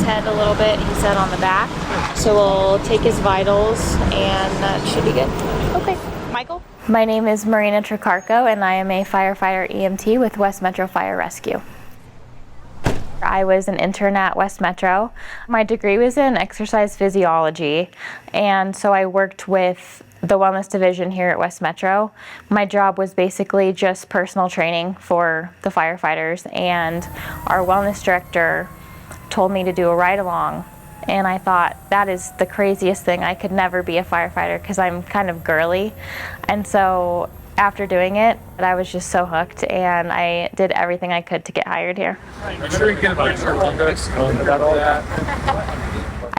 head a little bit, he said on the back. So we'll take his vitals and that should be good. Okay, Michael? My name is Marina Tricarico and I am a firefighter EMT with West Metro Fire Rescue. I was an intern at West Metro. My degree was in exercise physiology, and so I worked with the wellness division here at West Metro. My job was basically just personal training for the firefighters, and our wellness director told me to do a ride along, and I thought that is the craziest thing. I could never be a firefighter because I'm kind of girly, and so after doing it, I was just so hooked, and I did everything I could to get hired here. I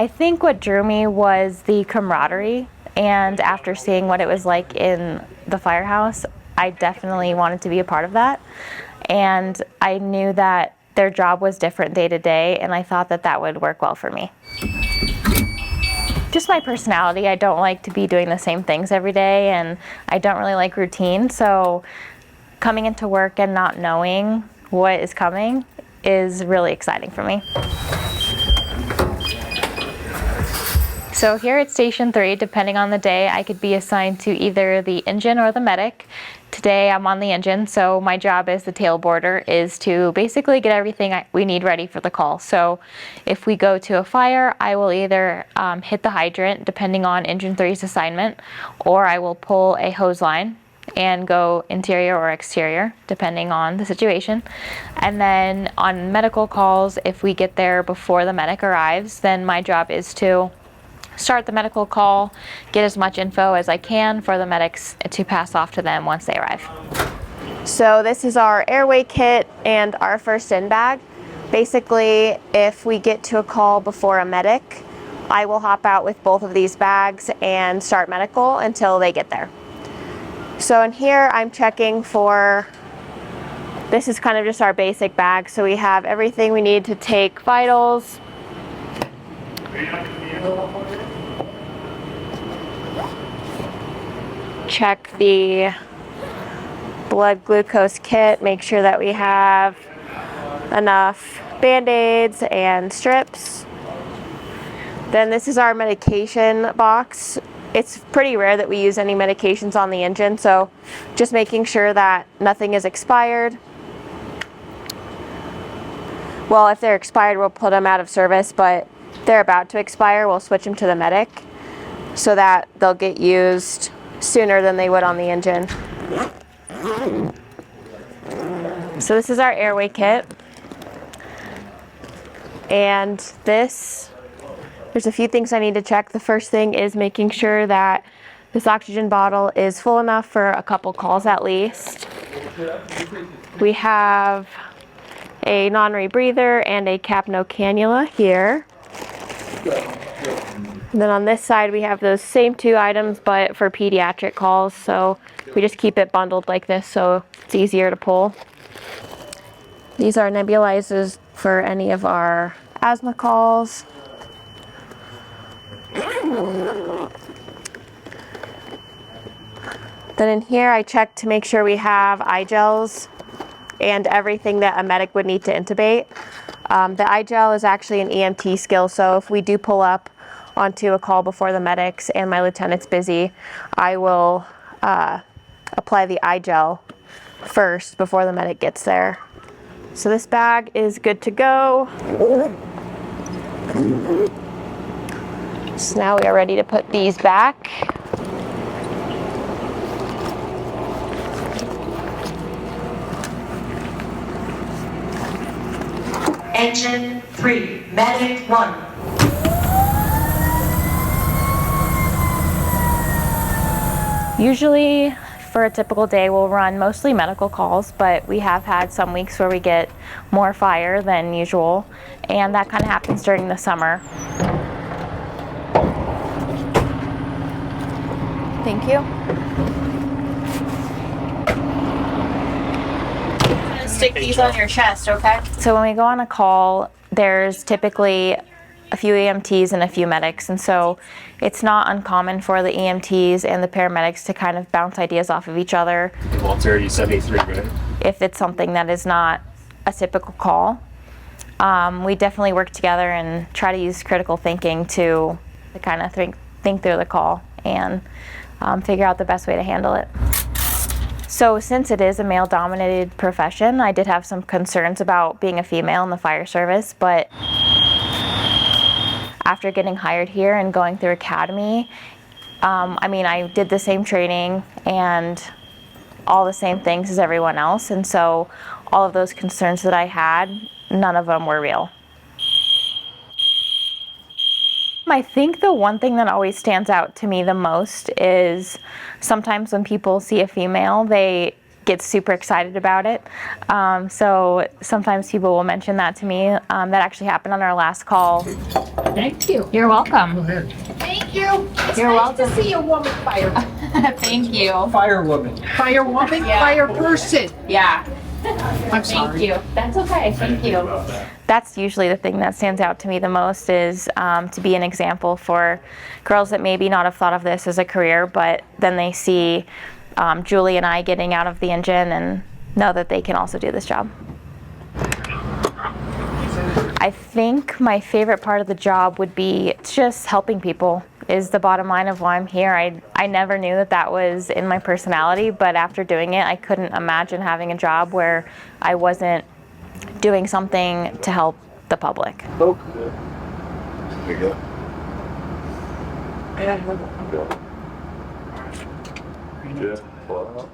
think what drew me was the camaraderie, and after seeing what it was like in the firehouse, I definitely wanted to be a part of that. And I knew that their job was different day to day, and I thought that that would work well for me. Just my personality, I don't like to be doing the same things every day, and I don't really like routine, so coming into work and not knowing what is coming is really exciting for me. So here at Station 3, depending on the day, I could be assigned to either the engine or the medic. Today I'm on the engine, so my job as the tailboarder is to basically get everything we need ready for the call. So if we go to a fire, I will either hit the hydrant, depending on Engine 3's assignment, or I will pull a hose line and go interior or exterior, depending on the situation. And then on medical calls, if we get there before the medic arrives, then my job is to start the medical call, get as much info as I can for the medics to pass off to them once they arrive. So this is our airway kit and our first in bag. Basically, if we get to a call before a medic, I will hop out with both of these bags and start medical until they get there. So in here, I'm checking for, this is kind of just our basic bag. So we have everything we need to take vitals, check the blood glucose kit, make sure that we have enough band-aids and strips. Then this is our medication box. It's pretty rare that we use any medications on the engine, so just making sure that nothing is expired. Well, if they're expired, we'll put them out of service, but if they're about to expire, we'll switch them to the medic so that they'll get used sooner than they would on the engine. So this is our airway kit, and there's a few things I need to check. The first thing is making sure that this oxygen bottle is full enough for a couple calls at least. We have a non-rebreather and a capno cannula here. And then on this side we have those same two items but for pediatric calls, so we just keep it bundled like this so it's easier to pull. These are nebulizers for any of our asthma calls. Then in here I check to make sure we have eye gels and everything that a medic would need to intubate. The eye gel is actually an EMT skill, so if we do pull up onto a call before the medics and my lieutenant's busy, I will apply the eye gel first before the medic gets there. So this bag is good to go. So now we are ready to put these back. Engine 3, medic 1. Usually for a typical day we'll run mostly medical calls, but we have had some weeks where we get more fire than usual, and that kind of happens during the summer. Thank you. Stick these on your chest, okay? So when we go on a call, there's typically a few EMTs and a few medics, and so it's not uncommon for the EMTs and the paramedics to kind of bounce ideas off of each other. Walter, you 73, right? If it's something that is not a typical call. we definitely work together and try to use critical thinking to kind of think through the call and figure out the best way to handle it. So since it is a male-dominated profession, I did have some concerns about being a female in the fire service, but after getting hired here and going through academy, I mean, I did the same training and all the same things as everyone else, and so all of those concerns that I had, none of them were real. I think the one thing that always stands out to me the most is sometimes when people see a female, they get super excited about it. So sometimes people will mention that to me. That actually happened on our last call. Thank you. You're welcome. Thank you. It's You're nice welcome. to see a woman fire. Thank you. Firewoman. Fire woman, Yeah. fire person. Yeah. I'm sorry. Thank you. That's okay. Thank you. That's usually the thing that stands out to me the most is to be an example for girls that maybe not have thought of this as a career, but then they see Julie and I getting out of the engine and know that they can also do this job. I think my favorite part of the job would be just helping people is the bottom line of why I'm here. I never knew that that was in my personality, but after doing it, I couldn't imagine having a job where I wasn't doing something to help the public. Okay. There you go. And Yeah. Well,